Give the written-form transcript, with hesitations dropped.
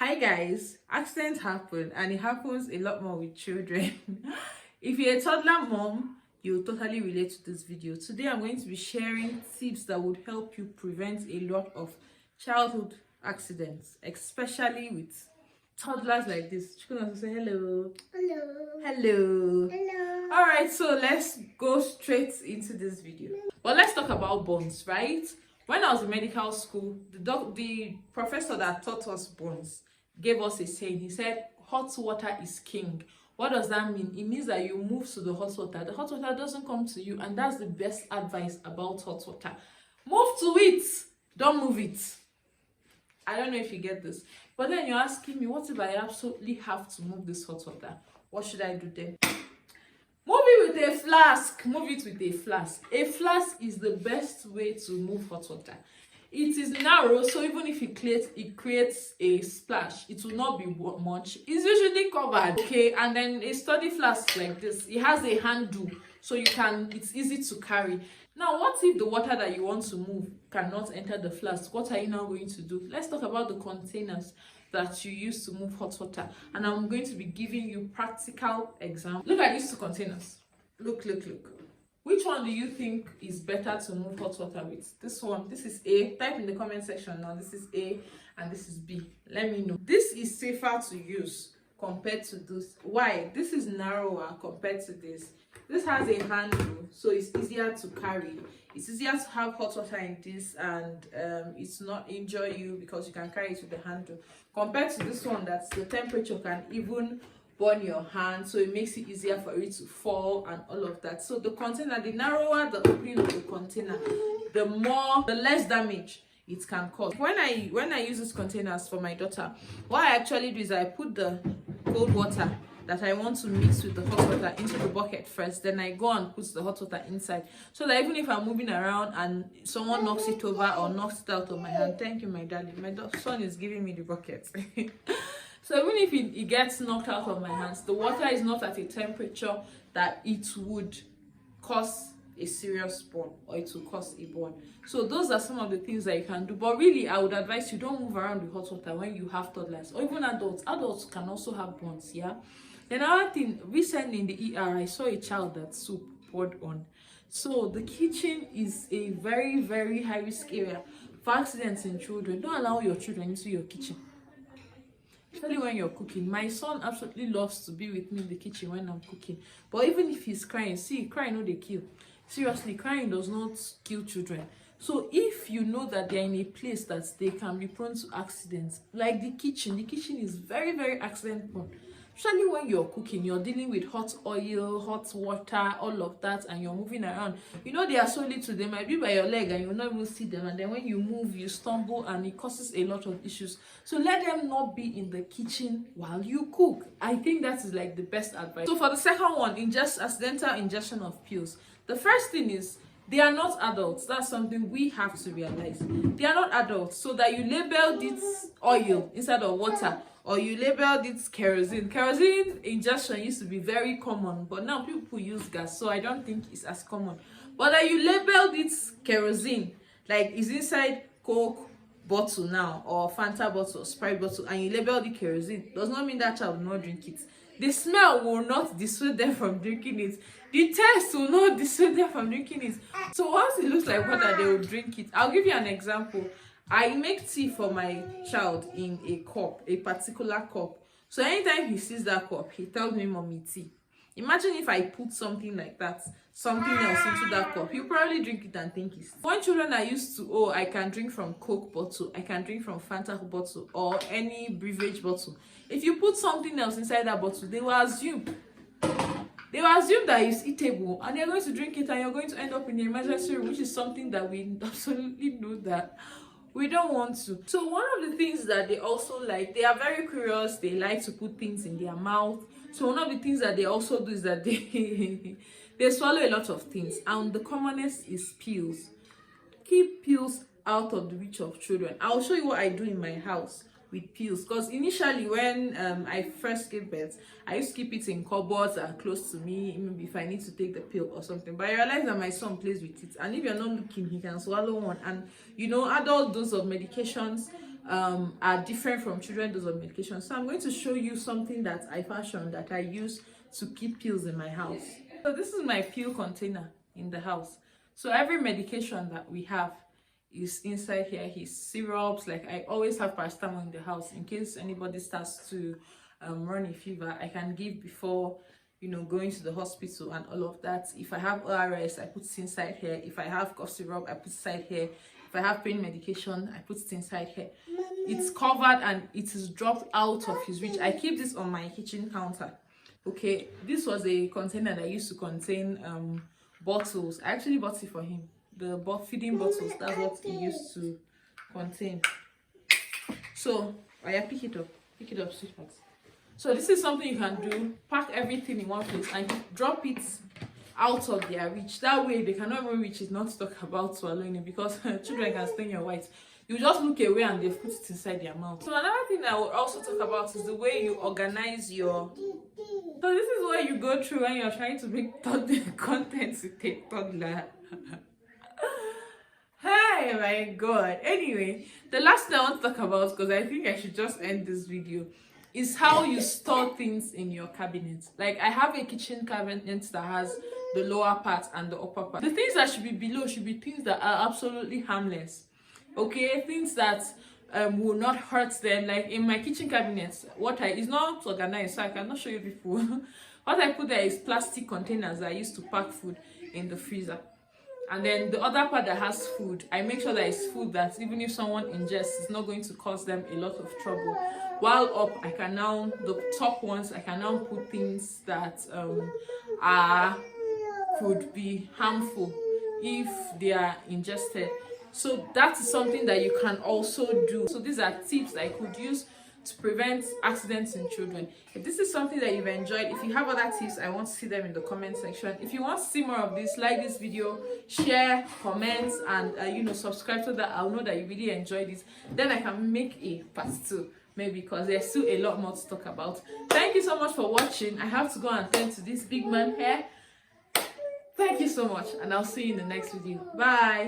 Hi guys, accidents happen and it happens a lot more with children. If you're a toddler mom, you'll totally relate to this video. Today I'm going to be sharing tips that would help you prevent a lot of childhood accidents, especially with toddlers like this. Chikuna, say hello. Hello. Hello. Hello. All right, so let's go straight into this video. Well, let's talk about bonds, right? When I was in medical school, the professor that taught us bonds gave us a saying. He said, hot water is king. What does that mean? It means that you move to the hot water. The hot water doesn't come to you, and that's the best advice about hot water. Move to it. Don't move it. I don't know if you get this. But then you're asking me, what if I absolutely have to move this hot water? What should I do then? Move it with a flask. Move it with a flask. A flask is the best way to move hot water. It is narrow, so even if it creates a splash, it will not be much. It's usually covered, okay? And then a sturdy flask like this, it has a handle, so it's easy to carry. Now, what if the water that you want to move cannot enter the flask? What are you now going to do? Let's talk about the containers that you use to move hot water, and I'm going to be giving you practical examples. Look at these two containers. Look. Which one do you think is better to move hot water with? This one. This is A. Type in the comment section now. This is A and this is B. Let me know. This is safer to use compared to this. Why? This is narrower compared to this. This has a handle, so it's easier to carry. It's easier to have hot water in this, and it's not injure you because you can carry it with the handle. Compared to this one, that's the temperature can even burn your hand, so it makes it easier for it to fall and all of that. So the container, the narrower the opening of the container, the less damage it can cause. When I use these containers for my daughter, what I actually do is I put the cold water that I want to mix with the hot water into the bucket first, then I go and put the hot water inside, so that even if I'm moving around and someone knocks it over or knocks it out of my hand, thank you my darling, my son is giving me the bucket. So even if it gets knocked out of my hands, the water is not at a temperature that it would cause a serious burn or it will cause a burn. So those are some of the things that you can do. But really, I would advise you don't move around with hot water when you have toddlers or even adults. Adults can also have burns, yeah? Another thing, recently in the ER, I saw a child that soup poured on. So the kitchen is a very, very high risk area for accidents in children. Don't allow your children into your kitchen, especially when you're cooking. My son absolutely loves to be with me in the kitchen when I'm cooking. But even if he's crying, see, crying no dey kill. Seriously, crying does not kill children. So if you know that they're in a place that they can be prone to accidents, like the kitchen is very, very accident prone. Especially when you're cooking, you're dealing with hot oil, hot water, all of that, and you're moving around. You know they are so little, they might be by your leg and you'll not even see them, and then when you move, you stumble and it causes a lot of issues. So let them not be in the kitchen while you cook. I think that is like the best advice. So for the second one, accidental ingestion of pills. The first thing is, they are not adults. That's something we have to realize. They are not adults. So that you label this oil instead of water, or you label this kerosene. Kerosene ingestion used to be very common, but now people use gas, so I don't think it's as common. But that you label this kerosene, like it's inside Coke bottle now, or Fanta bottle, or Sprite bottle, and you label the kerosene, does not mean that child will not drink it. The smell will not dissuade them from drinking it. The taste will not dissuade them from drinking it. So once it looks like water, they will drink it. I'll give you an example. I make tea for my child in a cup, a particular cup. So anytime he sees that cup, he tells me, "Mommy, tea." Imagine if I put something like that, something else into that cup, he'll probably drink it and think it's. When children are used to, oh, I can drink from Coke bottle, I can drink from Fanta bottle, or any beverage bottle. If you put something else inside that bottle, they will assume that it's eatable, and they're going to drink it, and you're going to end up in the emergency room, which is something that we absolutely know that we don't want to. So one of the things that they also like, they are very curious, they like to put things in their mouth. So one of the things that they also do is that they swallow a lot of things, and the commonest is pills. Keep pills out of the reach of children. I'll show you what I do in my house with pills, because initially when I first gave birth, I used to keep it in cupboards and close to me, maybe if I need to take the pill or something. But I realized that my son plays with it, and if you're not looking, he can swallow one. And you know, adult dose of medications are different from children's dose of medication. So I'm going to show you something that I fashioned that I use to keep pills in my house. So this is my pill container in the house. So every medication that we have is inside here. His syrups, like I always have paracetamol in the house in case anybody starts to run a fever. I can give before, you know, going to the hospital and all of that. If I have ORS, I put it inside here. If I have cough syrup, I put it inside here. If I have pain medication, I put it inside here. It's covered and it is dropped out of his reach. I keep this on my kitchen counter. Okay, this was a container that used to contain bottles. I actually bought it for him. The feeding bottles, that's what it used to contain. So I pick it up, sweetheart. So this is something you can do. Pack everything in one place and drop it out of their reach. That way they cannot even reach it, not to talk about swallowing it, because children can stain your white. You just look away and they put it inside their mouth. So another thing I would also talk about is the way you organize your... So this is what you go through when you're trying to make content with a toddler. Hey my god. Anyway, the last thing I want to talk about, because I think I should just end this video, is how you store things in your cabinet. Like I have a kitchen cabinet that has the lower part and the upper part. The things that should be below should be things that are absolutely harmless. Okay, things that will not hurt them. Like in my kitchen cabinet, is not organized, so I cannot show you people. What I put there is plastic containers that I used to pack food in the freezer. And then the other part that has food, I make sure that it's food that even if someone ingests, it's not going to cause them a lot of trouble. While up, the top ones, I can now put things that could be harmful if they are ingested. So that is something that you can also do. So these are tips that I could use to prevent accidents in children. If this is something that you've enjoyed, if you have other tips, I want to see them in the comment section. If you want to see more of this, like this video, share, comment, and subscribe so that I'll know that you really enjoyed this. Then I can make a part 2, maybe, because there's still a lot more to talk about. Thank you so much for watching. I have to go and tend to this big man here. Thank you so much, and I'll see you in the next video. Bye.